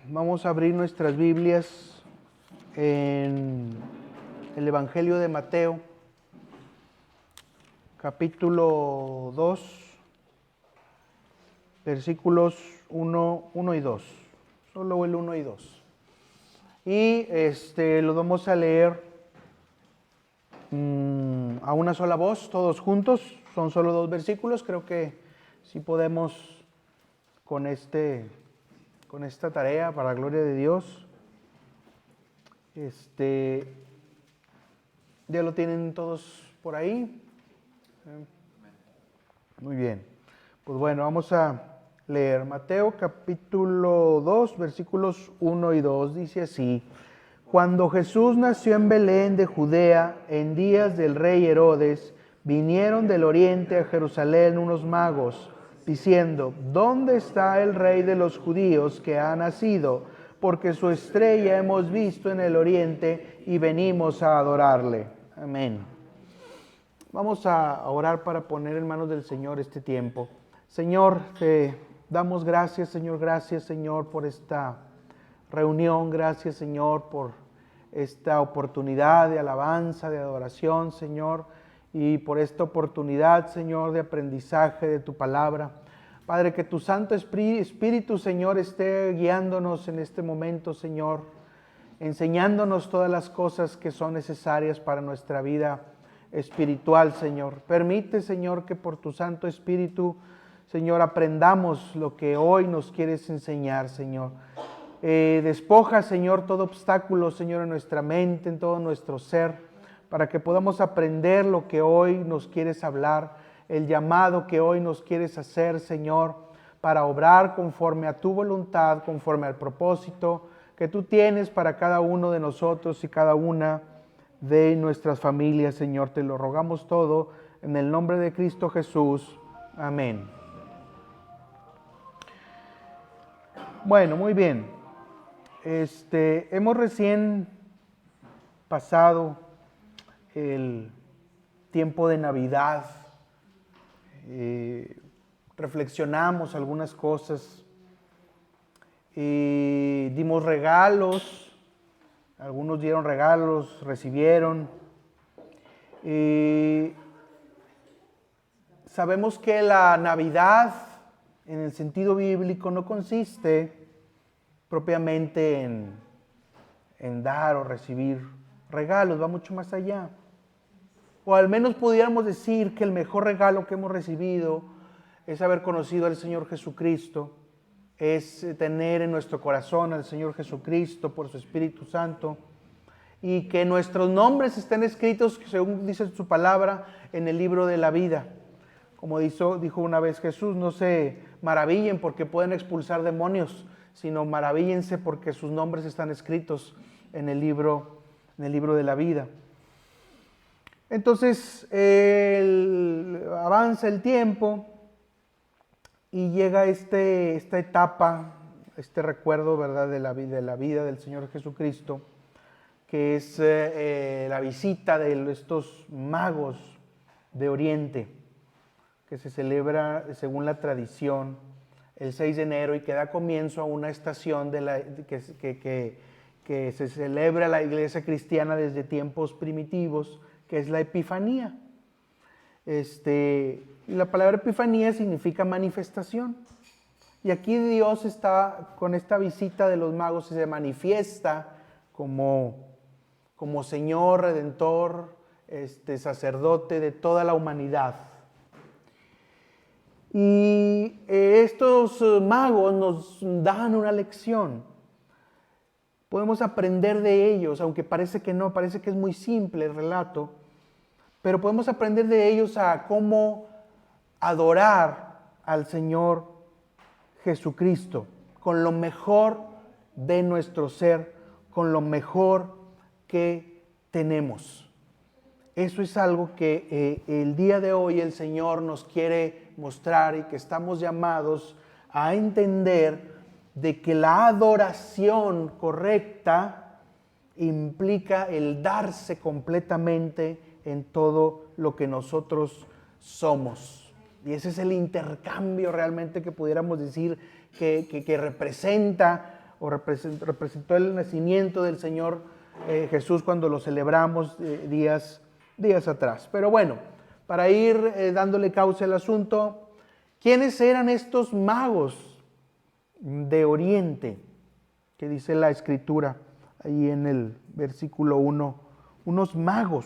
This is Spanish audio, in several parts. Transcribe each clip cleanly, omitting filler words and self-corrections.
Vamos a abrir nuestras Biblias en el Evangelio de Mateo, capítulo 2, versículos 1 y 2. Solo el 1 y 2. Y lo vamos a leer a una sola voz, todos juntos. Son solo 2 versículos. Creo que sí podemos con esta tarea, para la gloria de Dios. ¿Ya lo tienen todos por ahí? Muy bien. Pues bueno, vamos a leer Mateo capítulo 2, versículos 1 y 2. Dice así: Cuando Jesús nació en Belén de Judea, en días del rey Herodes, vinieron del oriente a Jerusalén unos magos, diciendo: ¿Dónde está el rey de los judíos que ha nacido? Porque su estrella hemos visto en el oriente y venimos a adorarle. Amén. Vamos a orar para poner en manos del Señor este tiempo. Señor, te damos gracias, Señor, por esta reunión. Gracias, Señor, por esta oportunidad de alabanza, de adoración, Señor, y por esta oportunidad, Señor, de aprendizaje de tu palabra. Padre, que tu Santo Espíritu, Señor, esté guiándonos en este momento, Señor, enseñándonos todas las cosas que son necesarias para nuestra vida espiritual, Señor. Permite, Señor, que por tu Santo Espíritu, Señor, aprendamos lo que hoy nos quieres enseñar, Señor. Despoja, Señor, todo obstáculo, Señor, en nuestra mente, en todo nuestro ser, para que podamos aprender lo que hoy nos quieres hablar, el llamado que hoy nos quieres hacer, Señor, para obrar conforme a tu voluntad, conforme al propósito que tú tienes para cada uno de nosotros y cada una de nuestras familias, Señor. Te lo rogamos todo en el nombre de Cristo Jesús. Amén. Bueno, muy bien. Hemos recién pasado el tiempo de Navidad. Reflexionamos algunas cosas. Dimos regalos. Algunos dieron regalos, recibieron. Sabemos que la Navidad, en el sentido bíblico, no consiste propiamente en dar o recibir regalos, va mucho más allá. O al menos pudiéramos decir que el mejor regalo que hemos recibido es haber conocido al Señor Jesucristo, es tener en nuestro corazón al Señor Jesucristo por su Espíritu Santo, y que nuestros nombres estén escritos, según dice su palabra, en el libro de la vida. Como dijo una vez Jesús: no se maravillen porque pueden expulsar demonios, sino maravíllense porque sus nombres están escritos en el libro de la vida. Entonces, avanza el tiempo y llega esta etapa, este recuerdo, ¿verdad?, de la vida del Señor Jesucristo, que es la visita de estos magos de Oriente, que se celebra, según la tradición, el 6 de enero y que da comienzo a una estación que se celebra la iglesia cristiana desde tiempos primitivos, que es la Epifanía. Y la palabra Epifanía significa manifestación. Y aquí Dios está con esta visita de los magos y se manifiesta como Señor, Redentor, sacerdote de toda la humanidad. Y estos magos nos dan una lección. Podemos aprender de ellos, aunque parece que no, parece que es muy simple el relato, pero podemos aprender de ellos a cómo adorar al Señor Jesucristo con lo mejor de nuestro ser, con lo mejor que tenemos. Eso es algo que el día de hoy el Señor nos quiere mostrar y que estamos llamados a entender, de que la adoración correcta implica el darse completamente en todo lo que nosotros somos. Y ese es el intercambio realmente que pudiéramos decir que representa o representó el nacimiento del Señor Jesús cuando lo celebramos días atrás. Pero bueno, para ir dándole causa al asunto, ¿quiénes eran estos magos de Oriente? Que dice la Escritura ahí en el versículo 1, unos magos.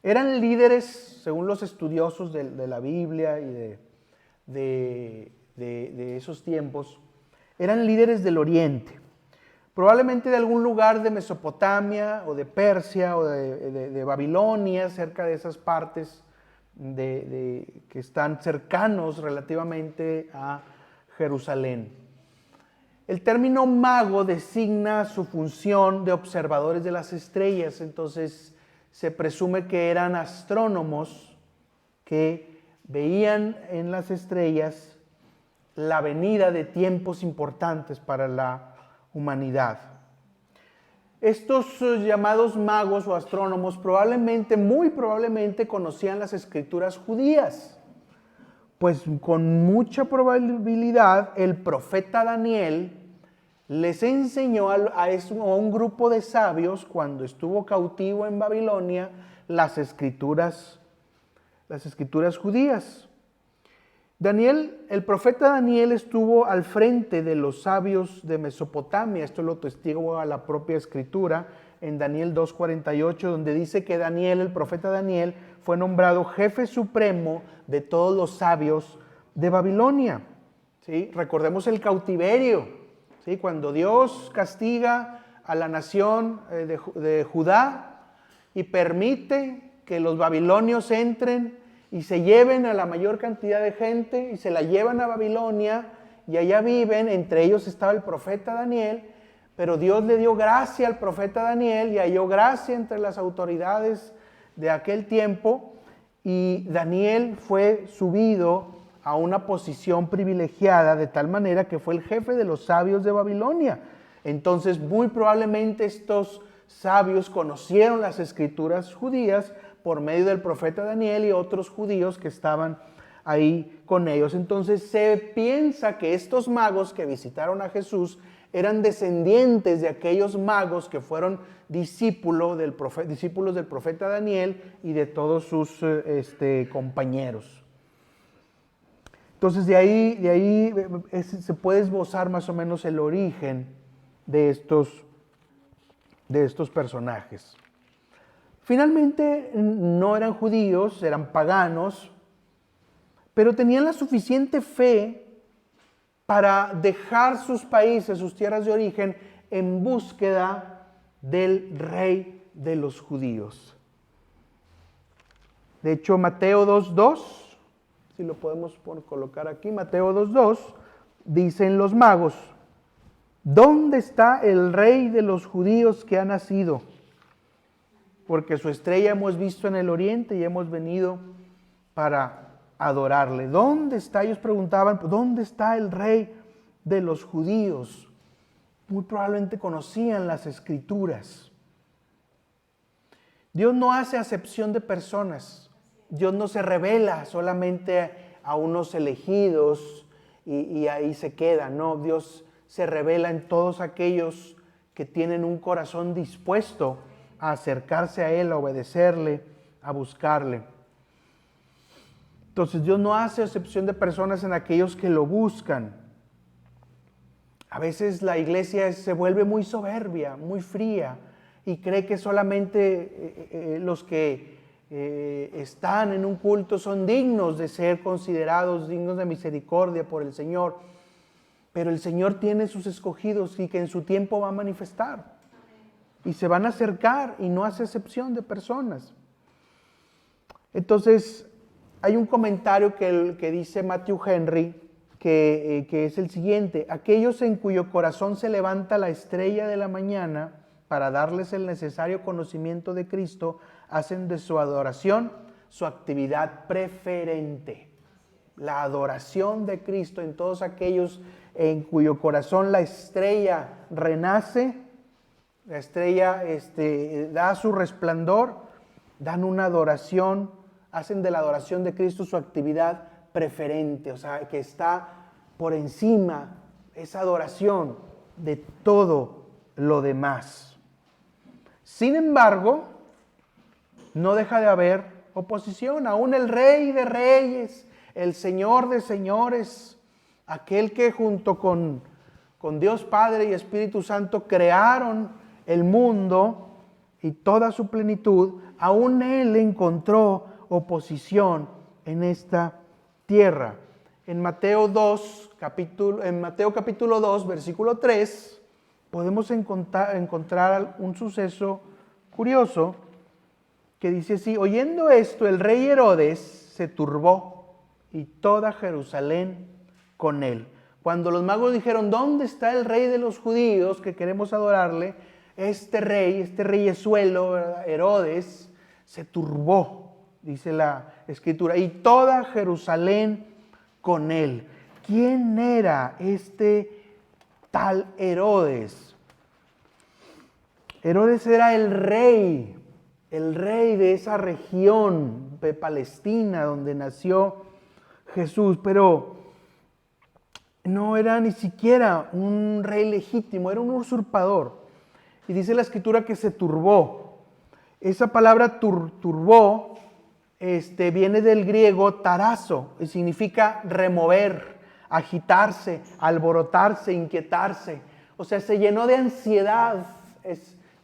Eran líderes, según los estudiosos de la Biblia y de esos tiempos, eran líderes del Oriente. Probablemente de algún lugar de Mesopotamia o de Persia o de Babilonia, cerca de esas partes que están cercanos relativamente a Jerusalén. El término mago designa su función de observadores de las estrellas, entonces se presume que eran astrónomos que veían en las estrellas la venida de tiempos importantes para la humanidad. Estos llamados magos o astrónomos muy probablemente conocían las escrituras judías, pues con mucha probabilidad el profeta Daniel les enseñó a un grupo de sabios cuando estuvo cautivo en Babilonia las escrituras judías. El profeta Daniel estuvo al frente de los sabios de Mesopotamia, esto lo testigua la propia Escritura en Daniel 2:48, donde dice que el profeta Daniel, fue nombrado jefe supremo de todos los sabios de Babilonia. ¿Sí? Recordemos el cautiverio, ¿sí? Cuando Dios castiga a la nación de Judá y permite que los babilonios entren y se lleven a la mayor cantidad de gente y se la llevan a Babilonia y allá viven, entre ellos estaba el profeta Daniel, pero Dios le dio gracia al profeta Daniel y halló gracia entre las autoridades de aquel tiempo y Daniel fue subido a una posición privilegiada de tal manera que fue el jefe de los sabios de Babilonia. Entonces muy probablemente estos sabios conocieron las escrituras judías por medio del profeta Daniel y otros judíos que estaban ahí con ellos. Entonces se piensa que estos magos que visitaron a Jesús eran descendientes de aquellos magos que fueron discípulos del profeta Daniel y de todos sus compañeros. Entonces de ahí se puede esbozar más o menos el origen de estos personajes. Finalmente no eran judíos, eran paganos, pero tenían la suficiente fe para dejar sus países, sus tierras de origen, en búsqueda del rey de los judíos. De hecho, Mateo 2:2, si lo podemos colocar aquí, Mateo 2:2, dicen los magos, ¿dónde está el rey de los judíos que ha nacido? Porque su estrella hemos visto en el oriente y hemos venido para adorarle. ¿Dónde está? Ellos preguntaban, ¿dónde está el rey de los judíos? Muy probablemente conocían las escrituras. Dios no hace acepción de personas. Dios no se revela solamente a unos elegidos y ahí se queda. No, Dios se revela en todos aquellos que tienen un corazón dispuesto a acercarse a Él, a obedecerle, a buscarle. Entonces Dios no hace excepción de personas en aquellos que lo buscan. A veces la iglesia se vuelve muy soberbia, muy fría y cree que solamente los que están en un culto son dignos de ser considerados dignos de misericordia por el Señor. Pero el Señor tiene sus escogidos y que en su tiempo va a manifestar. Y se van a acercar y no hace excepción de personas. Entonces, hay un comentario que dice Matthew Henry, que es el siguiente: aquellos en cuyo corazón se levanta la estrella de la mañana para darles el necesario conocimiento de Cristo, hacen de su adoración su actividad preferente. La adoración de Cristo en todos aquellos en cuyo corazón la estrella renace, la estrella da su resplandor, dan una adoración, hacen de la adoración de Cristo su actividad preferente, o sea, que está por encima, esa adoración de todo lo demás. Sin embargo, no deja de haber oposición. Aún el Rey de Reyes, el Señor de Señores, aquel que junto con Dios Padre y Espíritu Santo crearon el mundo y toda su plenitud, aún Él encontró oposición en esta tierra. En Mateo capítulo 2, versículo 3, podemos encontrar un suceso curioso que dice así: oyendo esto, el rey Herodes se turbó y toda Jerusalén con él. Cuando los magos dijeron, ¿dónde está el rey de los judíos que queremos adorarle? Este reyesuelo, ¿verdad? Herodes, se turbó, dice la Escritura, y toda Jerusalén con él. ¿Quién era este tal Herodes? Herodes era el rey de esa región de Palestina donde nació Jesús, pero no era ni siquiera un rey legítimo, era un usurpador. Y dice la Escritura que se turbó. Esa palabra turbó viene del griego tarazo y significa remover, agitarse, alborotarse, inquietarse. O sea, se llenó de ansiedad,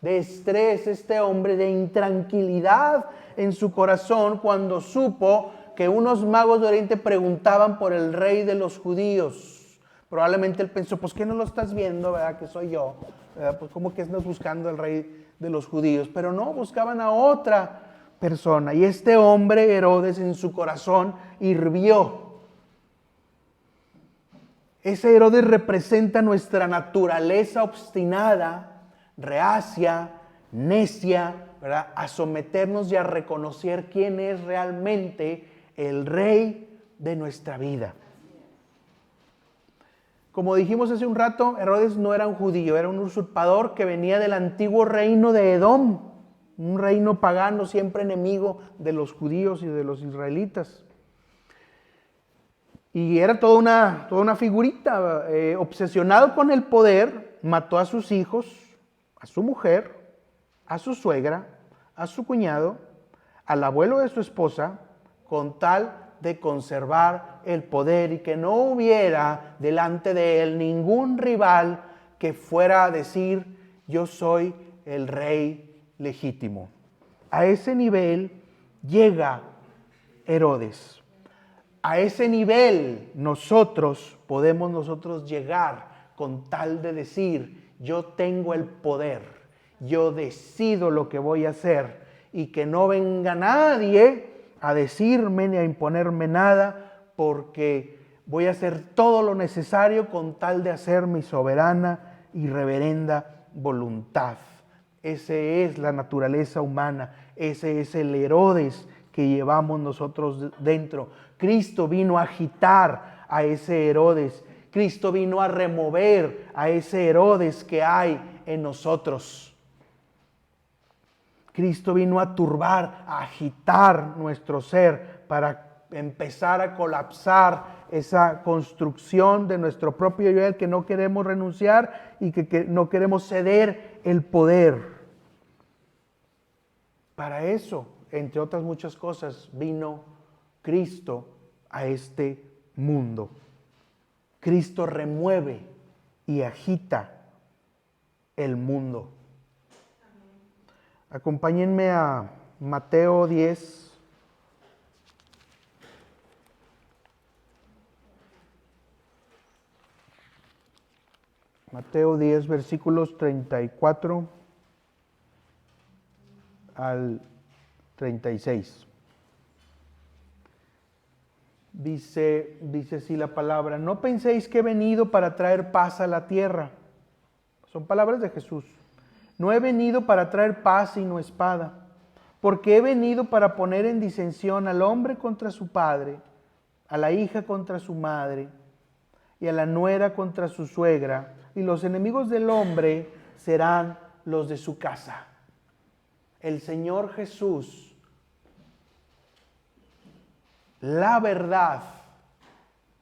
de estrés este hombre, de intranquilidad en su corazón cuando supo que unos magos de Oriente preguntaban por el rey de los judíos. Probablemente él pensó, pues ¿qué no lo estás viendo, verdad? Que soy yo. Pues ¿cómo que estás buscando al rey de los judíos? Pero no, buscaban a otra persona. Y este hombre, Herodes, en su corazón hirvió. Ese Herodes representa nuestra naturaleza obstinada, reacia, necia, ¿verdad? A someternos y a reconocer quién es realmente el rey de nuestra vida. Como dijimos hace un rato, Herodes no era un judío, era un usurpador que venía del antiguo reino de Edom, un reino pagano siempre enemigo de los judíos y de los israelitas. Y era toda una figurita, obsesionado con el poder, mató a sus hijos, a su mujer, a su suegra, a su cuñado, al abuelo de su esposa, con tal de conservar el poder y que no hubiera delante de él ningún rival que fuera a decir, yo soy el rey legítimo. A ese nivel llega Herodes. A ese nivel podemos llegar con tal de decir, yo tengo el poder, yo decido lo que voy a hacer y que no venga nadie a decirme ni a imponerme nada, porque voy a hacer todo lo necesario con tal de hacer mi soberana y reverenda voluntad. Esa es la naturaleza humana, ese es el Herodes que llevamos nosotros dentro. Cristo vino a agitar a ese Herodes, Cristo vino a remover a ese Herodes que hay en nosotros. Cristo vino a turbar, a agitar nuestro ser para empezar a colapsar esa construcción de nuestro propio yo al que no queremos renunciar y que no queremos ceder el poder. Para eso, entre otras muchas cosas, vino Cristo a este mundo. Cristo remueve y agita el mundo. Acompáñenme a Mateo 10. Mateo 10, versículos 34 al 36. Dice así la palabra: no penséis que he venido para traer paz a la tierra. Son palabras de Jesús. No he venido para traer paz sino espada, porque he venido para poner en disensión al hombre contra su padre, a la hija contra su madre, y a la nuera contra su suegra, y los enemigos del hombre serán los de su casa. El Señor Jesús, la verdad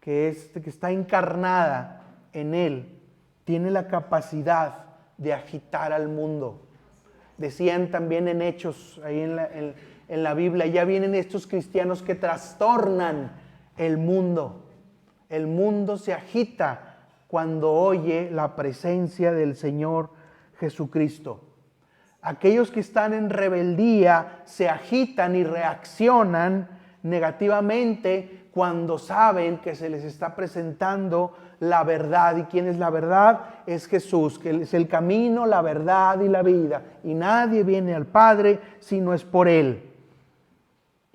que está encarnada en Él, tiene la capacidad de agitar al mundo. Decían también en Hechos, ahí en la Biblia, ya vienen estos cristianos que trastornan el mundo. El mundo se agita cuando oye la presencia del Señor Jesucristo. Aquellos que están en rebeldía se agitan y reaccionan negativamente cuando saben que se les está presentando la verdad. ¿Y quién es la verdad? Es Jesús, que es el camino, la verdad y la vida. Y nadie viene al Padre si no es por Él.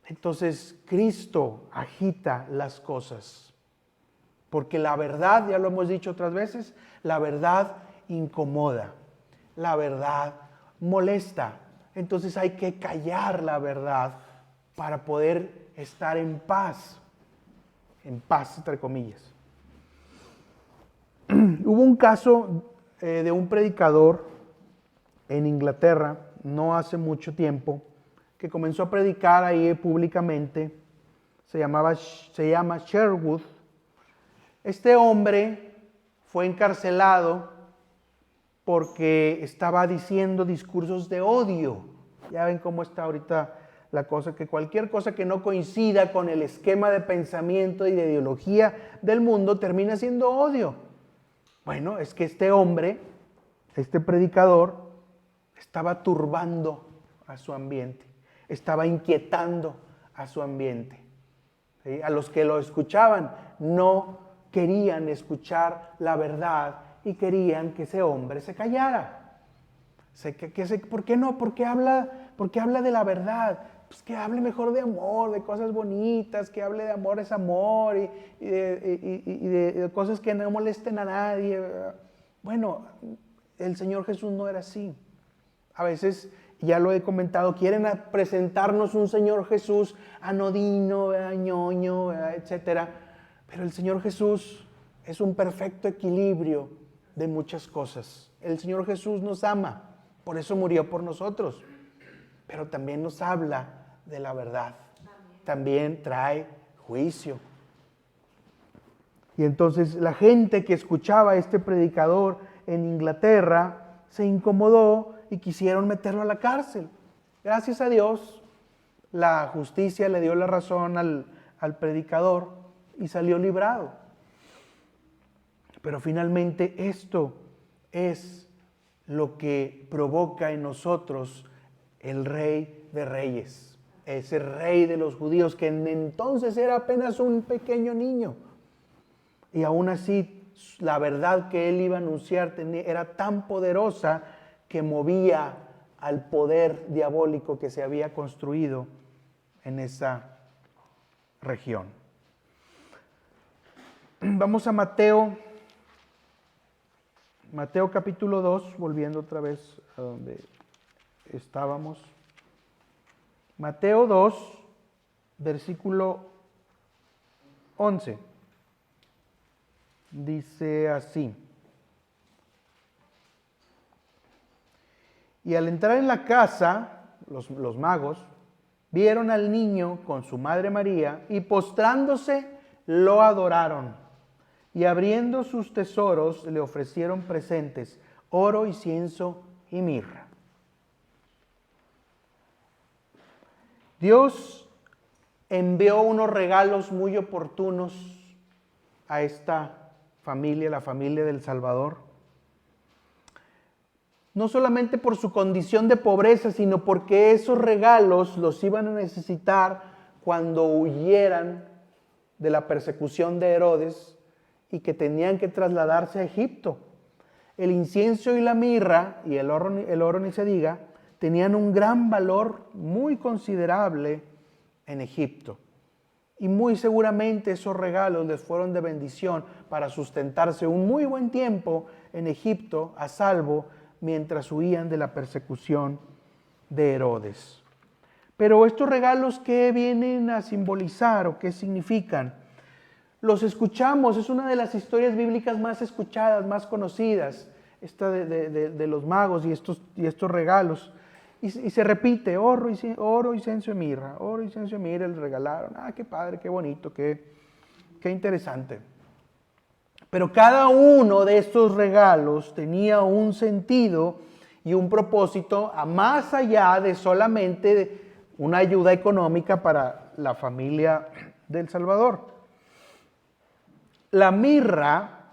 Entonces, Cristo agita las cosas. Porque la verdad, ya lo hemos dicho otras veces, la verdad incomoda. La verdad molesta. Entonces hay que callar la verdad para poder estar en paz entre comillas. Hubo un caso de un predicador en Inglaterra, no hace mucho tiempo, que comenzó a predicar ahí públicamente. Se llama Sherwood. Este hombre fue encarcelado porque estaba diciendo discursos de odio. Ya ven cómo está ahorita la cosa, que cualquier cosa que no coincida con el esquema de pensamiento y de ideología del mundo termina siendo odio. Bueno, es que este hombre, este predicador, estaba turbando a su ambiente, estaba inquietando a su ambiente. ¿Sí? A los que lo escuchaban no querían escuchar la verdad y querían que ese hombre se callara. ¿Por qué no? ¿Por qué habla de la verdad? Pues que hable mejor de amor, de cosas bonitas, que hable de amor es amor y de cosas que no molesten a nadie. Bueno, el Señor Jesús no era así. A veces, ya lo he comentado, quieren presentarnos un Señor Jesús anodino, ñoño, etcétera. Pero el Señor Jesús es un perfecto equilibrio de muchas cosas. El Señor Jesús nos ama, por eso murió por nosotros. Pero también nos habla de la verdad. También trae juicio. Y entonces la gente que escuchaba a este predicador en Inglaterra se incomodó y quisieron meterlo a la cárcel. Gracias a Dios, la justicia le dio la razón al predicador y salió librado. Pero finalmente esto es lo que provoca en nosotros el Rey de Reyes, ese Rey de los judíos que entonces era apenas un pequeño niño. Y aún así, la verdad que él iba a anunciar era tan poderosa que movía al poder diabólico que se había construido en esa región. Vamos a Mateo capítulo 2, volviendo otra vez a donde estábamos. Mateo 2, versículo 11. Dice así: y al entrar en la casa, los magos vieron al niño con su madre María y postrándose lo adoraron. Y abriendo sus tesoros le ofrecieron presentes, oro, incienso y mirra. Dios envió unos regalos muy oportunos a esta familia, la familia del Salvador. No solamente por su condición de pobreza, sino porque esos regalos los iban a necesitar cuando huyeran de la persecución de Herodes y que tenían que trasladarse a Egipto. El incienso y la mirra, y el oro ni se diga, tenían un gran valor muy considerable en Egipto. Y muy seguramente esos regalos les fueron de bendición para sustentarse un muy buen tiempo en Egipto a salvo mientras huían de la persecución de Herodes. Pero estos regalos, ¿qué vienen a simbolizar o qué significan? Los escuchamos, es una de las historias bíblicas más escuchadas, más conocidas, esta de los magos y estos regalos. Y se repite, oro, incienso y mirra, oro, incienso y mirra, les regalaron. Ah, qué padre, qué bonito, qué interesante. Pero cada uno de estos regalos tenía un sentido y un propósito más allá de solamente una ayuda económica para la familia del Salvador. La mirra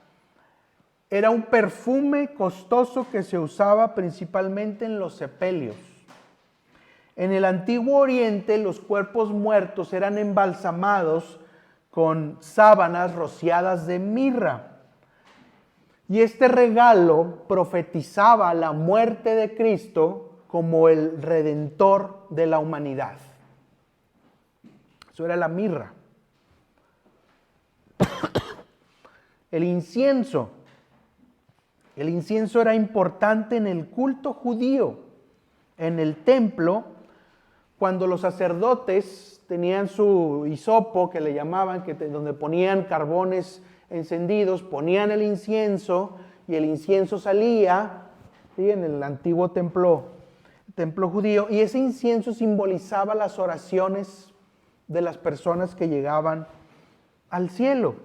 era un perfume costoso que se usaba principalmente en los sepelios. En el Antiguo Oriente, los cuerpos muertos eran embalsamados con sábanas rociadas de mirra. Y este regalo profetizaba la muerte de Cristo como el redentor de la humanidad. Eso era la mirra. El incienso. El incienso era importante en el culto judío. En el templo, cuando los sacerdotes tenían su hisopo, que le llamaban, donde ponían carbones encendidos, ponían el incienso y el incienso salía, ¿sí?, en el antiguo templo judío, y ese incienso simbolizaba las oraciones de las personas que llegaban al cielo.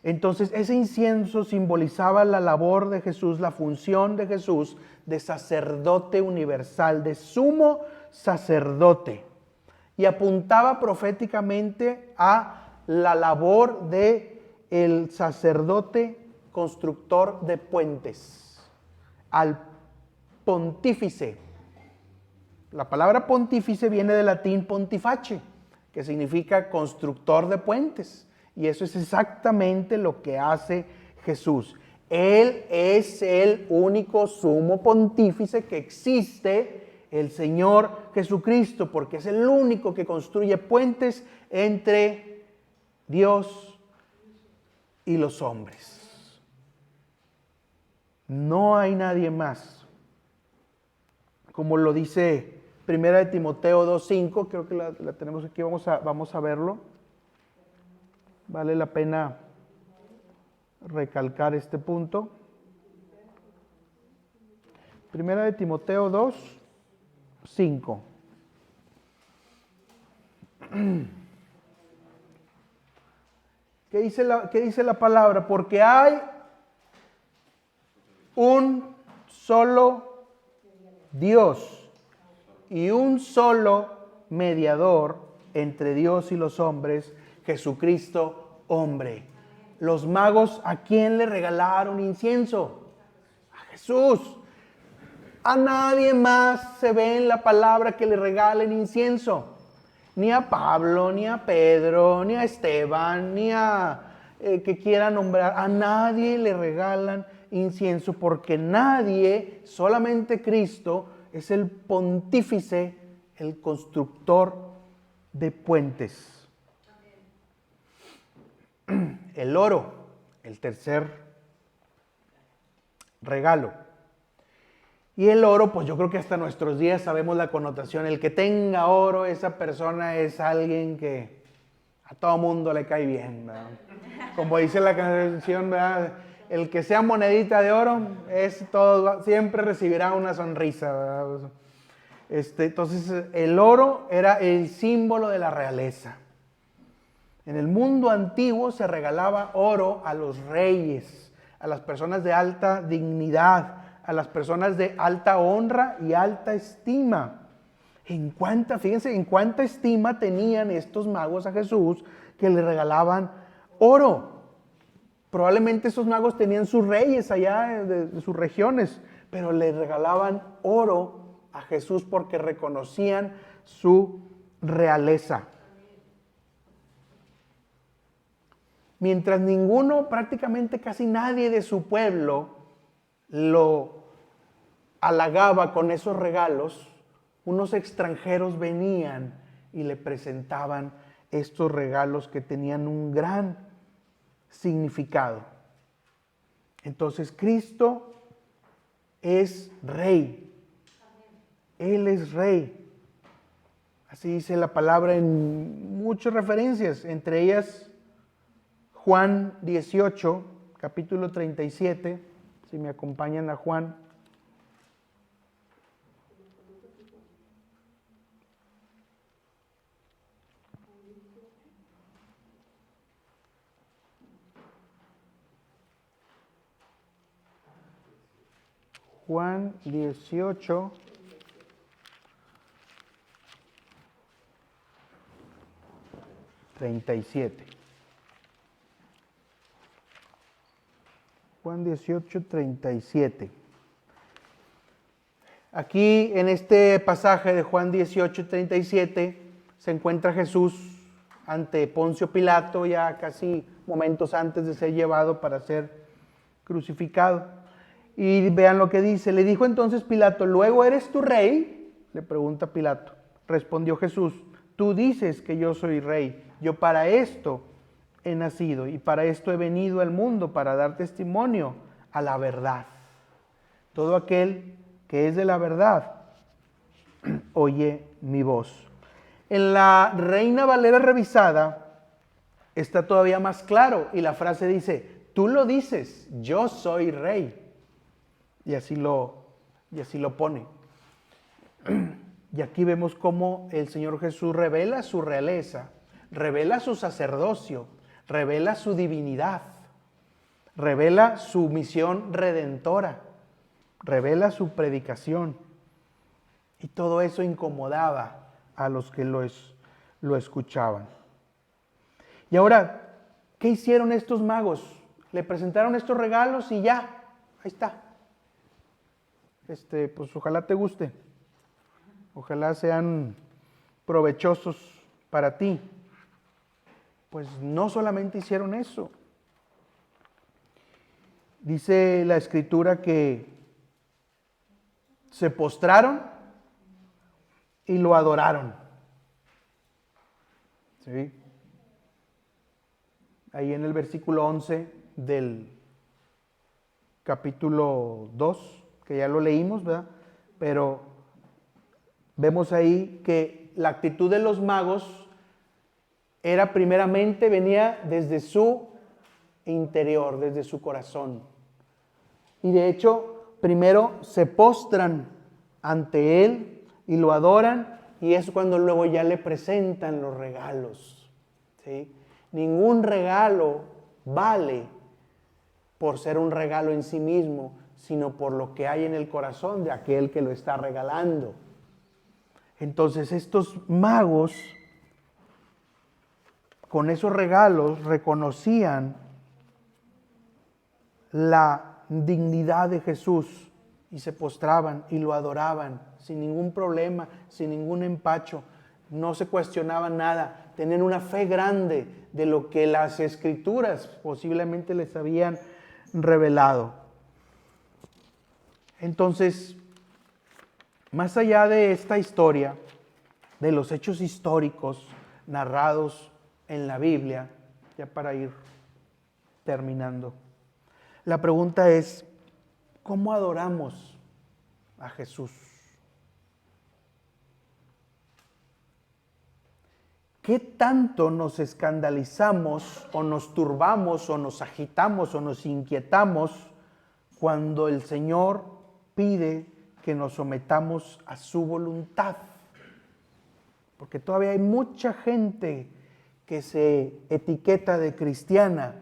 Entonces ese incienso simbolizaba la labor de Jesús, la función de Jesús de sacerdote universal, de sumo sacerdote, y apuntaba proféticamente a la labor de el sacerdote constructor de puentes, al pontífice. La palabra pontífice viene del latín pontiface, que significa constructor de puentes, y eso es exactamente lo que hace Jesús. Él es el único sumo pontífice que existe, el Señor Jesucristo, porque es el único que construye puentes entre Dios y los hombres. No hay nadie más. Como lo dice 1 Timoteo 2:5, creo que la tenemos aquí, vamos a verlo. Vale la pena recalcar este punto. 1 Timoteo 2:5. ¿Qué dice la palabra? Porque hay un solo Dios y un solo mediador entre Dios y los hombres, Jesucristo hombre. Los magos, ¿a quién le regalaron incienso? A Jesús. A nadie más se ve en la palabra que le regalen incienso. Ni a Pablo, ni a Pedro, ni a Esteban, ni a que quiera nombrar. A nadie le regalan incienso, porque nadie, solamente Cristo, es el pontífice, el constructor de puentes. El oro, el tercer regalo. Y el oro, pues yo creo que hasta nuestros días sabemos la connotación. El que tenga oro, esa persona es alguien que a todo mundo le cae bien, ¿verdad? Como dice la canción, ¿verdad? El que sea monedita de oro, siempre recibirá una sonrisa, ¿verdad? Entonces, el oro era el símbolo de la realeza. En el mundo antiguo se regalaba oro a los reyes, a las personas de alta dignidad, a las personas de alta honra y alta estima. Fíjense en cuánta estima tenían estos magos a Jesús, que le regalaban oro. Probablemente esos magos tenían sus reyes allá de sus regiones, pero le regalaban oro a Jesús porque reconocían su realeza. Mientras prácticamente casi nadie de su pueblo lo halagaba con esos regalos, unos extranjeros venían y le presentaban estos regalos que tenían un gran significado. Entonces Cristo es rey. Él es rey. Así dice la palabra en muchas referencias, entre ellas Juan 18, capítulo 37, si me acompañan a Juan. Juan 18. Juan 18, 37. Aquí en este pasaje de Juan 18, 37 se encuentra Jesús ante Poncio Pilato, ya casi momentos antes de ser llevado para ser crucificado. Y vean lo que dice. Le dijo entonces Pilato: ¿luego eres tu rey? Le pregunta Pilato. Respondió Jesús: tú dices que yo soy rey. Yo para esto he nacido y para esto he venido al mundo, para dar testimonio a la verdad. Todo aquel que es de la verdad oye mi voz. En la Reina Valera revisada está todavía más claro y la frase dice: tú lo dices, yo soy rey. Y así lo pone. Y aquí vemos cómo el Señor Jesús revela su realeza, revela su sacerdocio, revela su divinidad, revela su misión redentora, revela su predicación. Y todo eso incomodaba a los que lo escuchaban. Y ahora, ¿qué hicieron estos magos? Le presentaron estos regalos y ya, ahí está. Pues ojalá te guste. Ojalá sean provechosos para ti. Pues no solamente hicieron eso. Dice la Escritura que se postraron y lo adoraron. ¿Sí? Ahí en el versículo 11 del capítulo 2, que ya lo leímos, ¿verdad? Pero vemos ahí que la actitud de los magos era primeramente, venía desde su interior, desde su corazón. Y de hecho, primero se postran ante él y lo adoran, y es cuando luego ya le presentan los regalos. ¿Sí? Ningún regalo vale por ser un regalo en sí mismo, sino por lo que hay en el corazón de aquel que lo está regalando. Entonces estos magos, con esos regalos, reconocían la dignidad de Jesús y se postraban y lo adoraban sin ningún problema, sin ningún empacho. No se cuestionaban nada, tenían una fe grande de lo que las Escrituras posiblemente les habían revelado. Entonces, más allá de esta historia, de los hechos históricos narrados en la Biblia, ya para ir terminando, la pregunta es: ¿cómo adoramos a Jesús? ¿Qué tanto nos escandalizamos o nos turbamos o nos agitamos o nos inquietamos cuando el Señor pide que nos sometamos a su voluntad? Porque todavía hay mucha gente que se etiqueta de cristiana,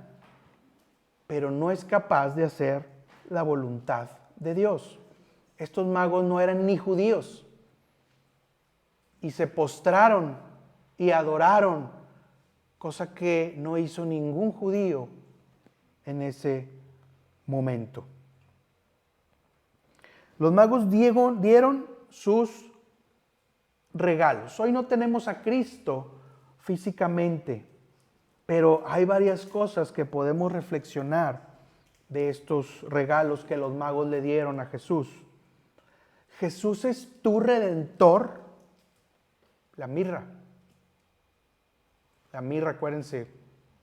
pero no es capaz de hacer la voluntad de Dios. Estos magos no eran ni judíos y se postraron y adoraron, cosa que no hizo ningún judío en ese momento. Los magos dieron sus regalos. Hoy no tenemos a Cristo físicamente, pero hay varias cosas que podemos reflexionar de estos regalos que los magos le dieron a Jesús. Jesús es tu redentor. La mirra, acuérdense,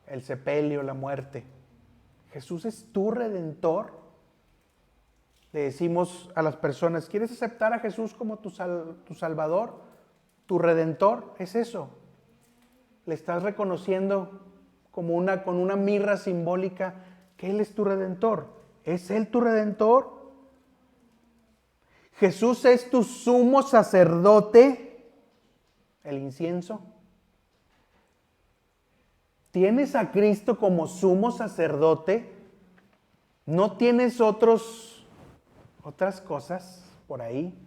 el sepelio, la muerte. Jesús es tu redentor. Le decimos a las personas: ¿quieres aceptar a Jesús como tu Salvador, tu redentor? Es eso. Le estás reconociendo con una mirra simbólica que Él es tu redentor. ¿Es Él tu redentor? Jesús es tu sumo sacerdote, el incienso. ¿Tienes a Cristo como sumo sacerdote? ¿No tienes otros otras cosas por ahí,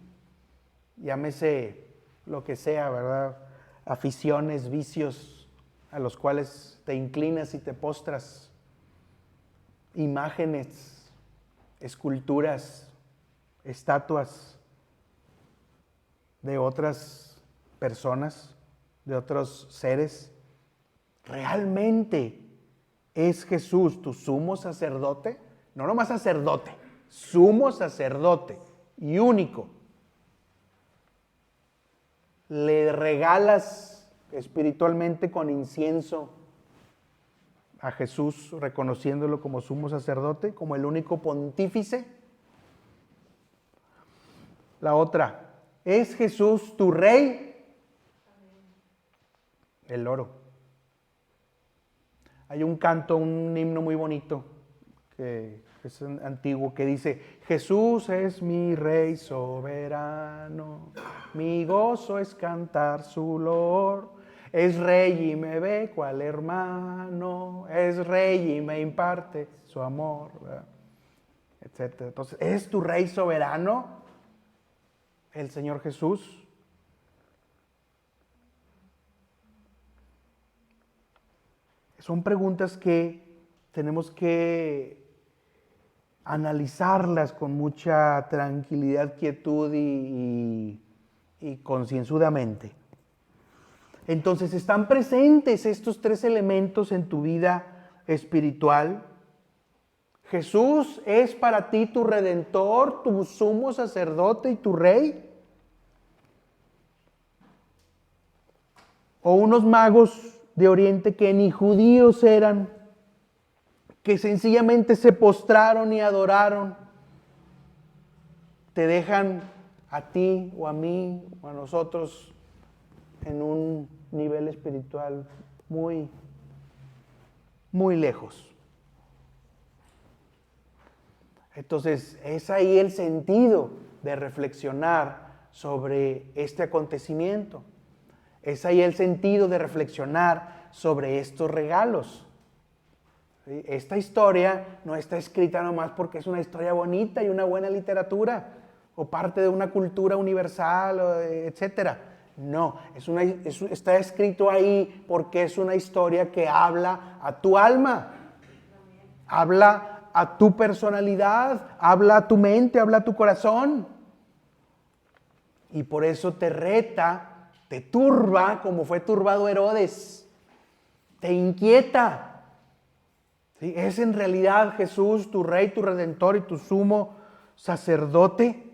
llámese lo que sea, ¿verdad? Aficiones, vicios a los cuales te inclinas y te postras, imágenes, esculturas, estatuas de otras personas, de otros seres. ¿Realmente es Jesús tu sumo sacerdote? No nomás sacerdote, sumo sacerdote y único. Le regalas espiritualmente con incienso a Jesús, reconociéndolo como sumo sacerdote, como el único pontífice. La otra, ¿es Jesús tu rey? El oro. Hay un canto, un himno muy bonito, que es antiguo, que dice: Jesús es mi rey soberano, mi gozo es cantar su loor. Es rey y me ve cual hermano, es rey y me imparte su amor, ¿verdad? Etcétera. Entonces, ¿es tu rey soberano el Señor Jesús? Son preguntas que tenemos que analizarlas con mucha tranquilidad, quietud y concienzudamente. Entonces, ¿están presentes estos tres elementos en tu vida espiritual? ¿Jesús es para ti tu redentor, tu sumo sacerdote y tu rey? ¿O unos magos de Oriente que ni judíos eran, que sencillamente se postraron y adoraron, te dejan a ti o a mí o a nosotros en un nivel espiritual muy, muy lejos? Entonces, es ahí el sentido de reflexionar sobre este acontecimiento. Es ahí el sentido de reflexionar sobre estos regalos. ¿Sí? Esta historia no está escrita nomás porque es una historia bonita y una buena literatura, o parte de una cultura universal, etcétera. No, está escrito ahí porque es una historia que habla a tu alma, habla a tu personalidad, habla a tu mente, habla a tu corazón. Y por eso te reta, te turba, como fue turbado Herodes, te inquieta. ¿Sí? ¿Es en realidad Jesús tu rey, tu redentor y tu sumo sacerdote?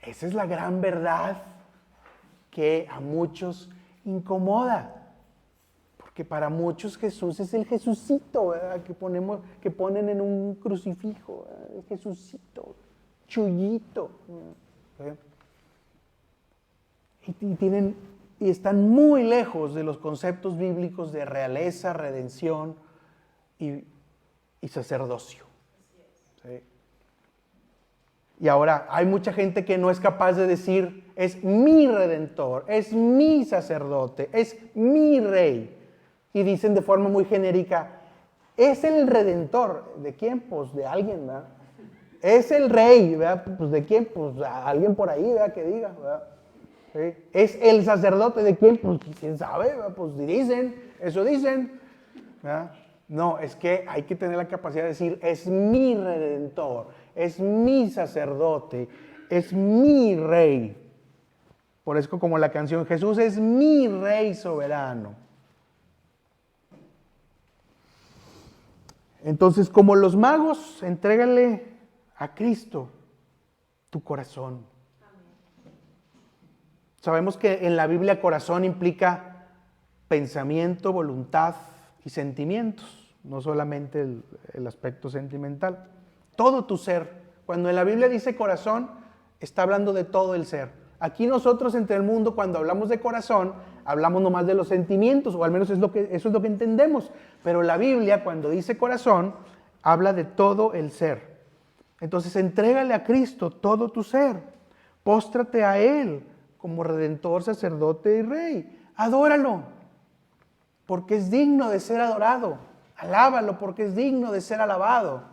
Esa es la gran verdad que a muchos incomoda. Porque para muchos Jesús es el Jesucito, ¿verdad? Que ponen en un crucifijo, ¿verdad? El Jesucito, Chuyito. ¿Verdad? Y están muy lejos de los conceptos bíblicos de realeza, redención y sacerdocio. ¿Sí? Y ahora hay mucha gente que no es capaz de decir: es mi redentor, es mi sacerdote, es mi rey. Y dicen de forma muy genérica: es el redentor. ¿De quién? Pues de alguien, ¿verdad? Es el rey, ¿verdad? Pues ¿de quién? Pues a alguien por ahí, ¿verdad? Que diga, ¿verdad? ¿Sí? Es el sacerdote. ¿De quién? Pues quién sabe, ¿verdad? Pues dicen, eso dicen, ¿verdad? No, es que hay que tener la capacidad de decir: es mi redentor, es mi sacerdote, es mi rey. Por eso, como la canción, Jesús es mi rey soberano. Entonces, como los magos, entrégale a Cristo tu corazón. Sabemos que en la Biblia corazón implica pensamiento, voluntad y sentimientos, no solamente el aspecto sentimental. Todo tu ser. Cuando en la Biblia dice corazón, está hablando de todo el ser. Aquí nosotros entre el mundo, cuando hablamos de corazón, hablamos nomás de los sentimientos, o al menos eso es lo que entendemos. Pero la Biblia, cuando dice corazón, habla de todo el ser. Entonces, entrégale a Cristo todo tu ser. Póstrate a Él como redentor, sacerdote y rey. Adóralo, porque es digno de ser adorado. Alábalo, porque es digno de ser alabado.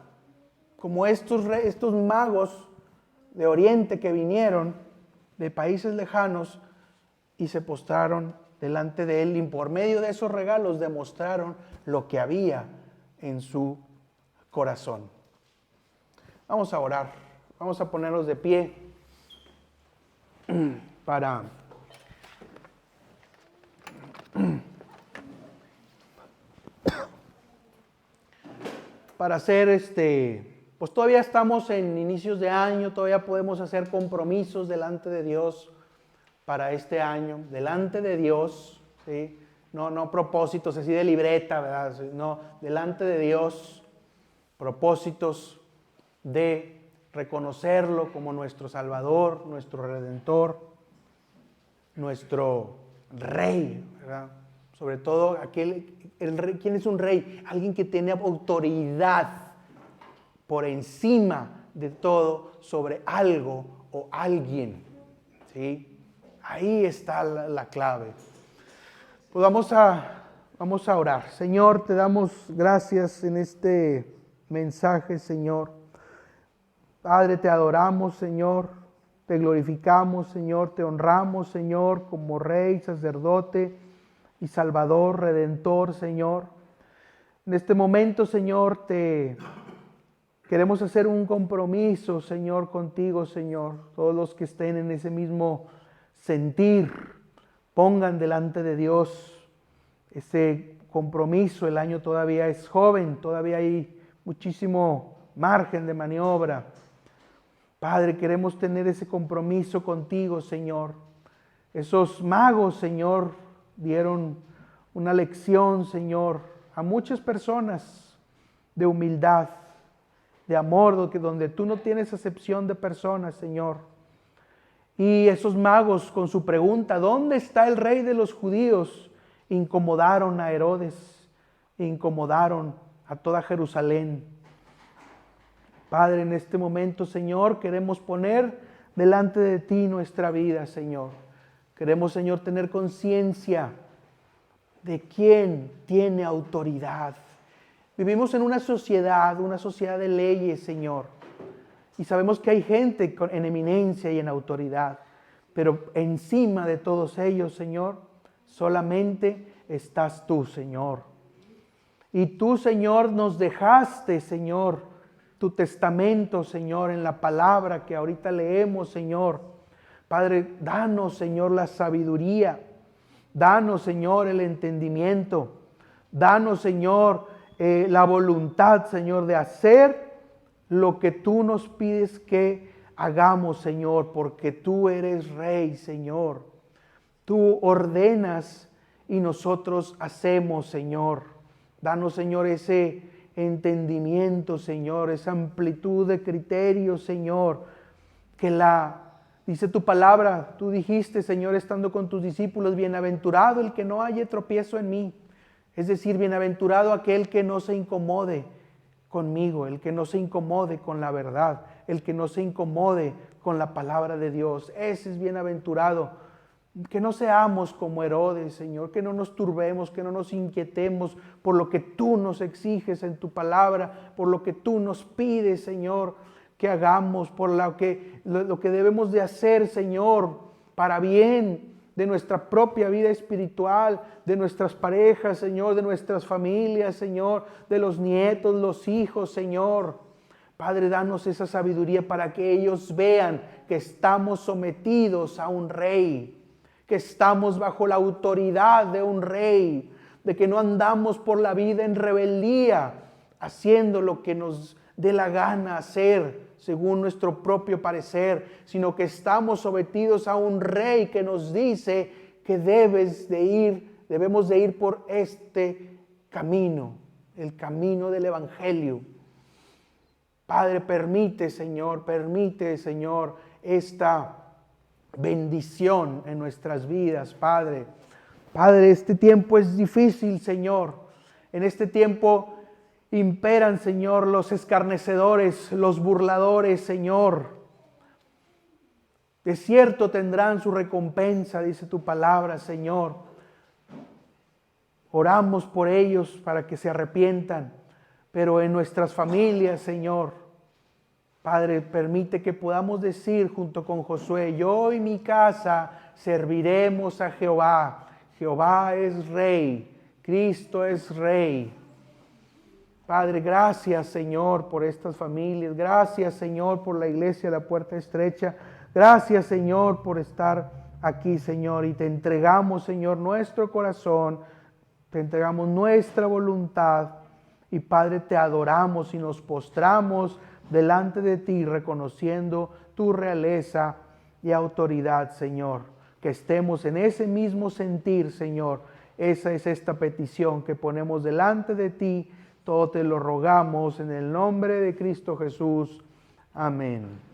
como estos magos de Oriente que vinieron de países lejanos y se postraron delante de él, y por medio de esos regalos demostraron lo que había en su corazón. Vamos a orar, vamos a ponernos de pie para hacer pues todavía estamos en inicios de año, todavía podemos hacer compromisos delante de Dios para este año, delante de Dios, ¿sí? No propósitos así de libreta, ¿verdad? No, delante de Dios, propósitos de reconocerlo como nuestro Salvador, nuestro Redentor, nuestro Rey, ¿verdad? Sobre todo el rey. ¿Quién es un rey? Alguien que tiene autoridad por encima de todo sobre algo o alguien, ¿sí? Ahí está la clave. Pues vamos a orar. Señor, te damos gracias en este mensaje, Señor. Padre, te adoramos, Señor. Te glorificamos, Señor. Te honramos, Señor, como Rey, sacerdote y Salvador, Redentor, Señor. En este momento, Señor, te queremos hacer un compromiso, Señor, contigo, Señor. Todos los que estén en ese mismo sentir, pongan delante de Dios ese compromiso. El año todavía es joven, todavía hay muchísimo margen de maniobra. Padre, queremos tener ese compromiso contigo, Señor. Esos magos, Señor, dieron una lección, Señor, a muchas personas de humildad, de amor, donde tú no tienes acepción de personas, Señor. Y esos magos con su pregunta, ¿dónde está el rey de los judíos?, incomodaron a Herodes, incomodaron a toda Jerusalén. Padre, en este momento, Señor, queremos poner delante de ti nuestra vida, Señor. Queremos, Señor, tener conciencia de quién tiene autoridad. Vivimos en una sociedad de leyes, Señor. Y sabemos que hay gente en eminencia y en autoridad. Pero encima de todos ellos, Señor, solamente estás tú, Señor. Y tú, Señor, nos dejaste, Señor, tu testamento, Señor, en la palabra que ahorita leemos, Señor. Padre, danos, Señor, la sabiduría. Danos, Señor, el entendimiento. Danos, Señor, la voluntad, Señor, de hacer lo que tú nos pides que hagamos, Señor, porque tú eres Rey, Señor. Tú ordenas y nosotros hacemos, Señor. Danos, Señor, ese entendimiento, Señor, esa amplitud de criterio, Señor, dice tu palabra, tú dijiste, Señor, estando con tus discípulos, bienaventurado el que no halle tropiezo en mí. Es decir, bienaventurado aquel que no se incomode conmigo, el que no se incomode con la verdad, el que no se incomode con la palabra de Dios. Ese es bienaventurado. Que no seamos como Herodes, Señor, que no nos turbemos, que no nos inquietemos por lo que tú nos exiges en tu palabra, por lo que tú nos pides, Señor, que hagamos, por lo que debemos de hacer, Señor, para bien de nuestra propia vida espiritual, de nuestras parejas, Señor, de nuestras familias, Señor, de los nietos, los hijos, Señor. Padre, danos esa sabiduría para que ellos vean que estamos sometidos a un Rey, que estamos bajo la autoridad de un Rey, de que no andamos por la vida en rebeldía, haciendo lo que nos dé la gana hacer, según nuestro propio parecer, sino que estamos sometidos a un Rey que nos dice que debemos de ir por este camino, el camino del Evangelio. Padre, permite, Señor, esta bendición en nuestras vidas, Padre. Padre, este tiempo es difícil, Señor. En este tiempo imperan, Señor, los escarnecedores, los burladores, Señor. De cierto tendrán su recompensa, dice tu palabra, Señor. Oramos por ellos para que se arrepientan, pero en nuestras familias, Señor, Padre, permite que podamos decir junto con Josué, yo y mi casa serviremos a Jehová. Jehová es Rey, Cristo es Rey. Padre, gracias Señor por estas familias, gracias Señor por la iglesia de la Puerta Estrecha, gracias Señor por estar aquí Señor y te entregamos Señor nuestro corazón, te entregamos nuestra voluntad y Padre te adoramos y nos postramos delante de ti reconociendo tu realeza y autoridad Señor, que estemos en ese mismo sentir Señor, esa es esta petición que ponemos delante de ti. Todo te lo rogamos en el nombre de Cristo Jesús. Amén.